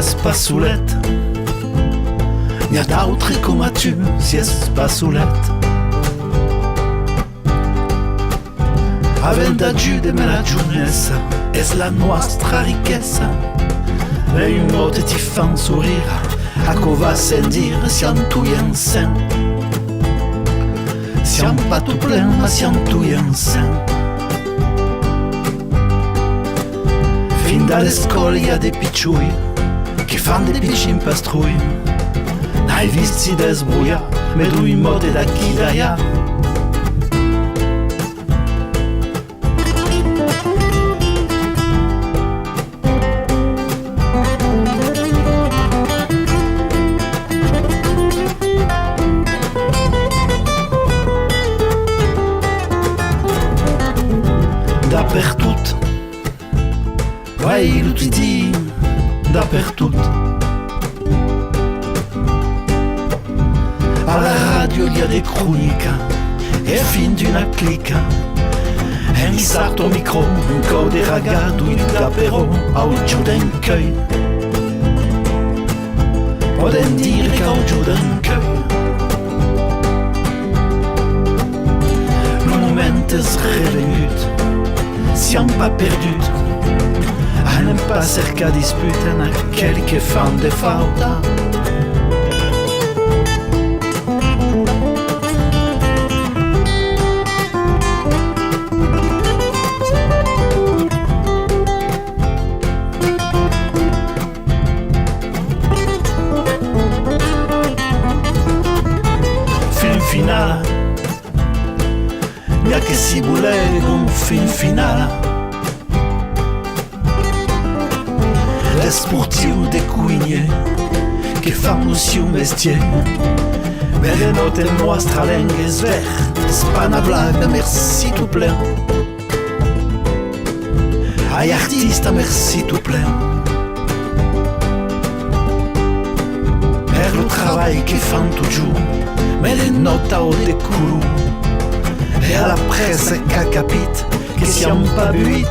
spazzolette. N'hi ha d'autri come tu, si è spazzolette. Avendo giudeme la giunessa, è la nostra ricchezza. E un modo ti fan sourire, a cosa sentire, siamo tutti insieme. Siamo pas tout plein, ma siamo tutti insieme. Fin dalle scuole hi ha dei picciui che fanno dei piccini pastrui. N'hai visti desbuia, me lui in mote da chi da ya. Dappertutto, vai lo ti di, dappertutto. Alla radio il y a des chroniques, e fin d'una clica. E mi sarto micro, un co de ragazzo, il d'apero, au giù d'un cueil. Poden dire che au giù d'un cueil. Le moment est revenut. Siamo pas perdus, a non pas cerca disputa a quelli che fan de falta. Film finale, mia che si vuole un film finale. Les sportivi de cuigne che fanno si un mestiere. Belle note nostra lingua è sver, spana blaga, merci tout plein. Ai artista, merci tout plein. Per lo travail che fanno toujours, me le nota o de culo. E alla pressa che ha capito che siamo pas buit.